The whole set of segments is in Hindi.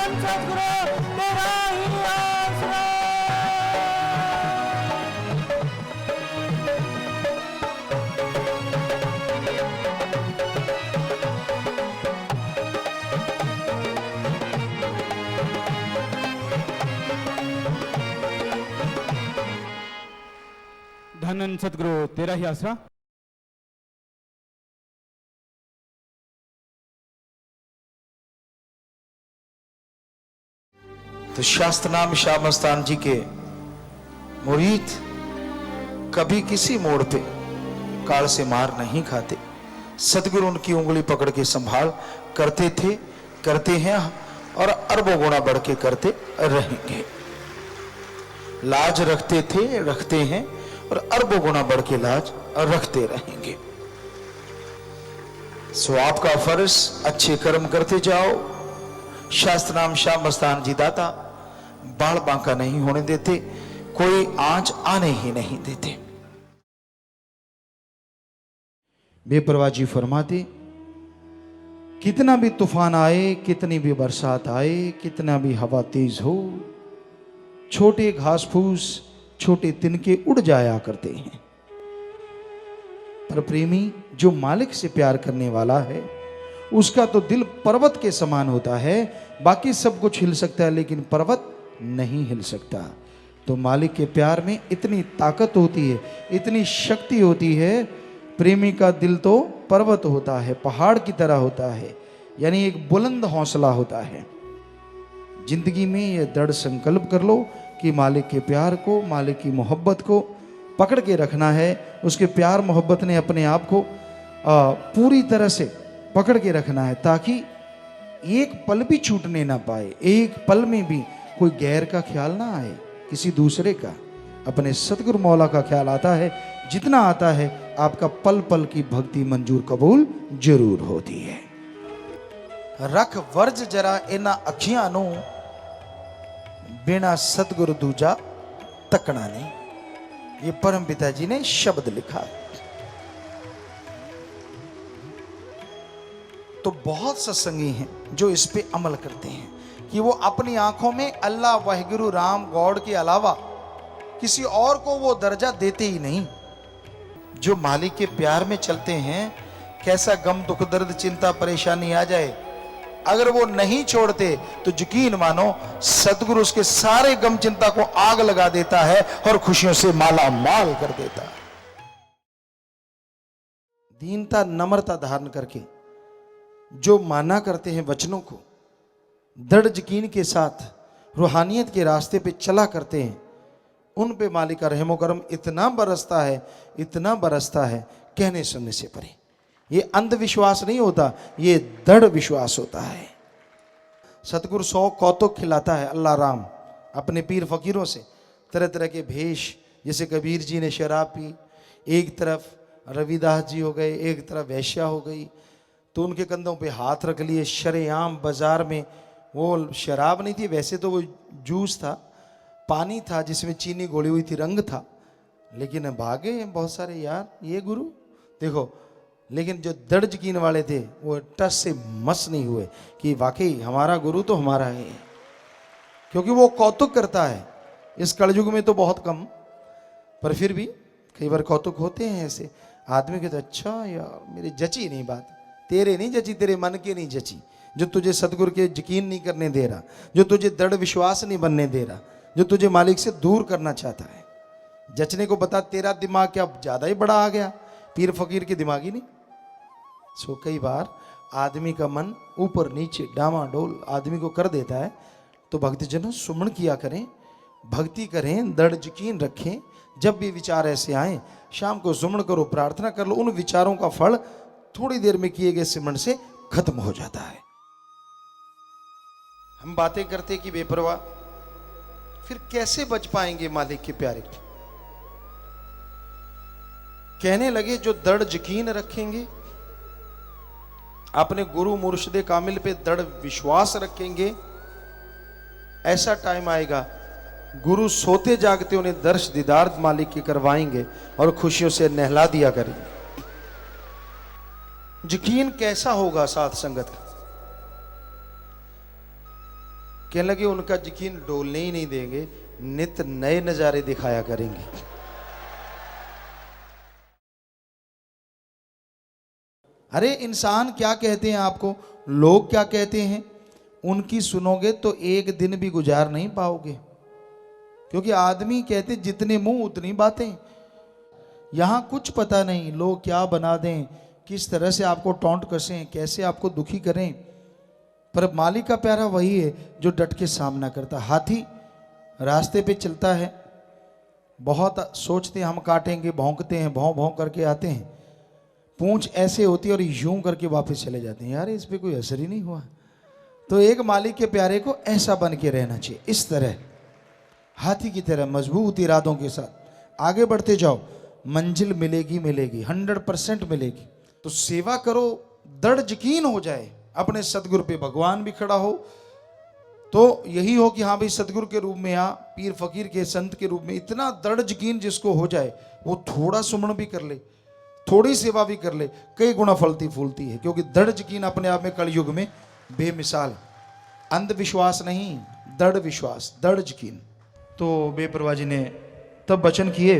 सतगुरु तेरा ही आसरा। धन सतगुरु तेरा ही आसरा। तो शास्त्र नाम शाह मस्तान जी के मुरीद कभी किसी मोड़ पे काल से मार नहीं खाते। सतगुरु उनकी उंगली पकड़ के संभाल करते थे, करते हैं और अरबों गुना बढ़ के करते रहेंगे। लाज रखते थे, रखते हैं और अरबों गुना बढ़ के लाज रखते रहेंगे। सो आपका फर्ज अच्छे कर्म करते जाओ। शास्त्र नाम शाह मस्तान जी दाता बाल बांका नहीं होने देते, कोई आंच आने ही नहीं देते। बेपरवाह जी फरमाते, कितना भी तूफान आए, कितनी भी बरसात आए, कितना भी हवा तेज हो, छोटे घास फूस, छोटे तिनके उड़ जाया करते हैं, पर प्रेमी जो मालिक से प्यार करने वाला है उसका तो दिल पर्वत के समान होता है। बाकी सब कुछ हिल सकता है लेकिन पर्वत नहीं हिल सकता। तो मालिक के प्यार में इतनी ताकत होती है, इतनी शक्ति होती है। प्रेमी का दिल तो पर्वत होता है, पहाड़ की तरह होता है, यानी एक बुलंद हौसला होता है। जिंदगी में ये दृढ़ संकल्प कर लो कि मालिक के प्यार को, मालिक की मोहब्बत को पकड़ के रखना है। उसके प्यार मोहब्बत ने अपने आप को पूरी तरह से पकड़ के रखना है, ताकि एक पल भी छूटने ना पाए, एक पल में भी कोई गैर का ख्याल ना आए, किसी दूसरे का। अपने सतगुरु मौला का ख्याल आता है, जितना आता है आपका पल पल की भक्ति मंजूर कबूल जरूर होती है। रख वर्ज जरा इना अखियां नू, बिना सतगुरु दूजा तकना नहीं। ये परम पिता जी ने शब्द लिखा। तो बहुत सत्संगी हैं जो इस पे अमल करते हैं कि वो अपनी आंखों में अल्लाह वाहिगुरु राम गॉड के अलावा किसी और को वो दर्जा देते ही नहीं। जो मालिक के प्यार में चलते हैं, कैसा गम दुख दर्द चिंता परेशानी आ जाए, अगर वो नहीं छोड़ते तो यकीन मानो सतगुरु उसके सारे गम चिंता को आग लगा देता है और खुशियों से माला माल कर देता है। दीनता नम्रता धारण करके जो माना करते हैं वचनों को, दृढ़ यकीन के साथ रूहानियत के रास्ते पे चला करते हैं, उन पे मालिक का रहमो करम इतना बरसता है, इतना बरसता है, कहने सुनने से परे। ये अंधविश्वास नहीं होता, ये दृढ़ विश्वास होता है। सतगुरु 100 कौतुक खिलाता है अल्लाह राम अपने पीर फकीरों से, तरह तरह के भेष। जैसे कबीर जी ने शराब पी, एक तरफ रविदास जी हो गए, एक तरफ वैश्या हो गई, तो उनके कंधों पे हाथ रख लिए शरेआम बाजार में। वो शराब नहीं थी, वैसे तो वो जूस था, पानी था जिसमें चीनी घोली हुई थी, रंग था, लेकिन भागे बहुत सारे यार ये गुरु देखो। लेकिन जो दृढ़ यकीन वाले थे वो टस से मस नहीं हुए कि वाकई हमारा गुरु तो हमारा है, क्योंकि वो कौतुक करता है। इस कलयुग में तो बहुत कम, पर फिर भी कई बार कौतुक होते हैं ऐसे आदमी के। तो अच्छा यार मेरी जची नहीं बात, तेरे नहीं जची, तेरे मन के नहीं जची, जो तुझे सतगुरु के यकीन नहीं करने दे रहा, जो तुझे दृढ़ विश्वास नहीं बनने दे रहा, जो तुझे मालिक से दूर करना चाहता है। जचने को बता, तेरा दिमाग क्या ज्यादा ही बड़ा आ गया, पीर फकीर के दिमाग ही नहीं। सो कई बार आदमी का मन ऊपर नीचे डामाडोल आदमी को कर देता है। तो भक्तजनों सुमन किया करें, भक्ति करें, दृढ़ यकीन रखें। जब भी विचार ऐसे आए, शाम को सुमन करो, प्रार्थना कर लो, उन विचारों का फल थोड़ी देर में किए गए सिमरन से खत्म हो जाता है। हम बातें करते कि बेपरवाह, फिर कैसे बच पाएंगे मालिक के प्यारे की? कहने लगे जो दृढ़ यकीन रखेंगे, अपने गुरु मुर्शिदे कामिल पे दृढ़ विश्वास रखेंगे, ऐसा टाइम आएगा गुरु सोते जागते उन्हें दर्श दीदार मालिक की करवाएंगे और खुशियों से नहला दिया करेंगे। यकीन कैसा होगा साथ संगत का? कहने लगे उनका यकीन डोलने ही नहीं देंगे, नित नए नजारे दिखाया करेंगे। अरे इंसान क्या कहते हैं आपको, लोग क्या कहते हैं, उनकी सुनोगे तो एक दिन भी गुजार नहीं पाओगे। क्योंकि आदमी कहते जितने मुंह उतनी बातें। यहां कुछ पता नहीं लोग क्या बना दें, किस तरह से आपको टॉन्ट कसें, कैसे आपको दुखी करें। पर मालिक का प्यारा वही है जो डट के सामना करता। हाथी रास्ते पे चलता है, बहुत सोचते हैं हम काटेंगे, भौंकते हैं, भौं भौं करके आते हैं, पूंछ ऐसे होती है और यूं करके वापस चले जाते हैं, यार इस पे कोई असर ही नहीं हुआ। तो एक मालिक के प्यारे को ऐसा बन के रहना चाहिए, इस तरह हाथी की तरह मजबूत इरादों के साथ आगे बढ़ते जाओ, मंजिल मिलेगी मिलेगी, 100% मिलेगी। तो सेवा करो, दृढ़ यकीन हो जाए अपने सतगुरु पे, भगवान भी खड़ा हो तो यही हो कि हाँ भाई सतगुरु के रूप में या पीर फकीर के संत के रूप में इतना दृढ़ यकीन जिसको हो जाए, वो थोड़ा सुमरण भी कर ले, थोड़ी सेवा भी कर ले, कई गुना फलती फूलती है। क्योंकि दृढ़ यकीन अपने आप में कलयुग में बेमिसाल, अंधविश्वास नहीं, दृढ़ विश्वास, दृढ़ यकीन। तो बेपरवाह जी ने तब वचन किए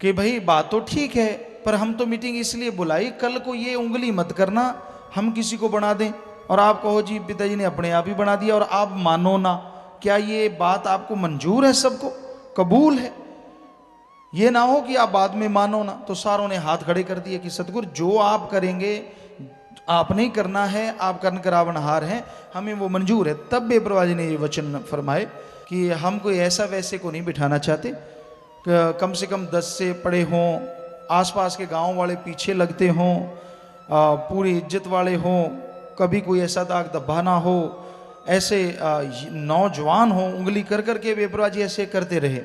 कि भाई बात तो ठीक है, पर हम तो मीटिंग इसलिए बुलाई, कल को ये उंगली मत करना हम किसी को बना दें और आप कहो जी पिताजी ने अपने आप ही बना दिया और आप मानो ना। क्या ये बात आपको मंजूर है, सबको कबूल है? ये ना हो कि आप बाद में मानो ना। तो सारों ने हाथ खड़े कर दिए कि सतगुरु जो आप करेंगे आपने ही करना है, आप कर्ण करावनहार हैं, हमें वो मंजूर है। तब बेपरवाह जी ने ये वचन फरमाए कि हम कोई ऐसा वैसे को नहीं बिठाना चाहते, कम से कम 10 से पढ़े हों, आसपास के गांव वाले पीछे लगते हों, पूरी इज्जत वाले हों, कभी कोई ऐसा दाग धब्बा ना हो, ऐसे नौजवान हों, उंगली कर करके बेपरवाह जी ऐसे करते रहे,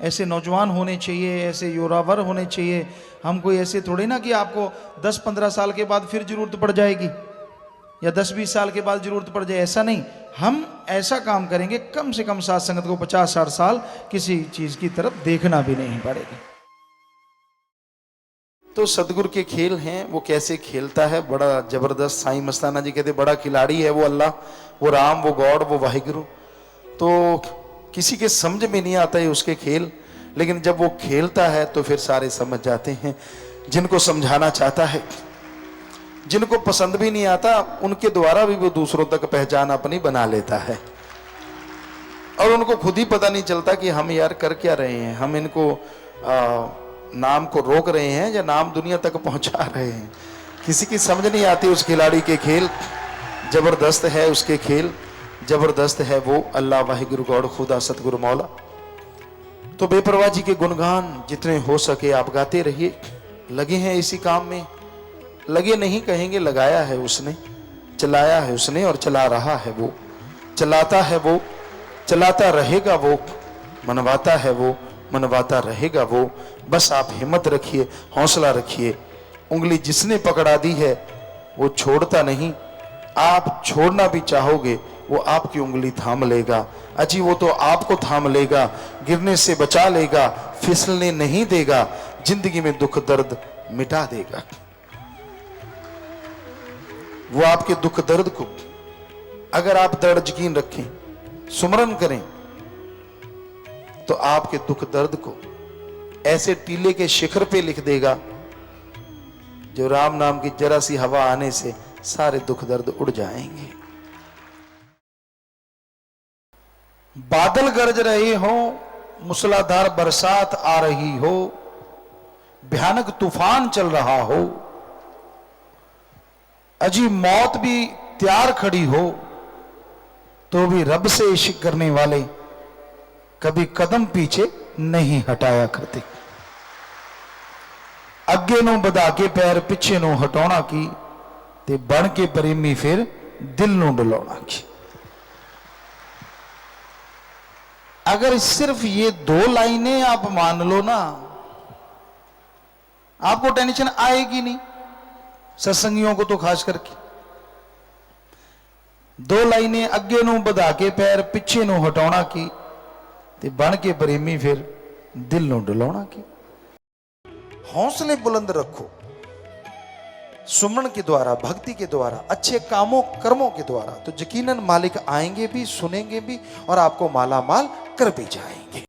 ऐसे नौजवान होने चाहिए, ऐसे योरावर होने चाहिए। हम कोई ऐसे थोड़े ना कि आपको 10-15 साल के बाद फिर जरूरत पड़ जाएगी या 10-20 साल के बाद जरूरत पड़ जाए, ऐसा नहीं। हम ऐसा काम करेंगे कम से कम साथ संगत को 50-60 साल किसी चीज की तरफ देखना भी नहीं पड़ेगा। तो सतगुरु के खेल हैं, वो कैसे खेलता है, बड़ा जबरदस्त। साईं मस्ताना जी कहते बड़ा खिलाड़ी है वो अल्लाह, वो राम, वो गॉड, वो वाहिगुरु। तो किसी के समझ में नहीं आता है उसके खेल, लेकिन जब वो खेलता है तो फिर सारे समझ जाते हैं। जिनको समझाना चाहता है, जिनको पसंद भी नहीं आता, उनके द्वारा भी वो दूसरों तक पहचान अपनी बना लेता है और उनको खुद ही पता नहीं चलता कि हम यार कर क्या रहे हैं, हम इनको नाम को रोक रहे हैं या नाम दुनिया तक पहुंचा रहे हैं। किसी की समझ नहीं आती उस खिलाड़ी के खेल। जबरदस्त है उसके खेल, जबरदस्त है वो अल्लाह वाहिगुरु गॉड खुदा सतगुरु मौला। तो बेपरवाह जी के गुणगान जितने हो सके आप गाते रहिए। लगे हैं इसी काम में, लगे नहीं कहेंगे, लगाया है उसने, चलाया है उसने और चला रहा है वो, चलाता है वो, चलाता रहेगा वो, मनवाता है वो, मनवाता रहेगा वो। बस आप हिम्मत रखिए, हौसला रखिए। उंगली जिसने पकड़ा दी है वो छोड़ता नहीं, आप छोड़ना भी चाहोगे वो आपकी उंगली थाम लेगा। अजी वो तो आपको थाम लेगा, गिरने से बचा लेगा, फिसलने नहीं देगा, जिंदगी में दुख दर्द मिटा देगा। वो आपके दुख दर्द को अगर आप दृढ़ यकीन रखें, सुमरन करें, तो आपके दुख दर्द को ऐसे टीले के शिखर पे लिख देगा जो राम नाम की जरा सी हवा आने से सारे दुख दर्द उड़ जाएंगे। बादल गरज रहे हो, मूसलाधार बरसात आ रही हो, भयानक तूफान चल रहा हो, अजी मौत भी तैयार खड़ी हो, तो भी रब से इश्क करने वाले कभी कदम पीछे नहीं हटाया करते। अगे नो बधा के पैर पिछे नो हटाना की, ते बन के प्रेमी फिर दिल नो डलाना की। अगर सिर्फ ये 2 लाइनें आप मान लो ना, आपको टेंशन आएगी नहीं, सत्संगियों को तो खास करके। 2 लाइनें अगे नो बधा के पैर पिछे नो हटाना की, ते बन के प्रेमी फिर दिल नो डलाना की। हौसले बुलंद रखो, सुमन के द्वारा, भक्ति के द्वारा, अच्छे कामों कर्मों के द्वारा, तो यकीनन मालिक आएंगे भी, सुनेंगे भी और आपको माला माल कर भी जाएंगे।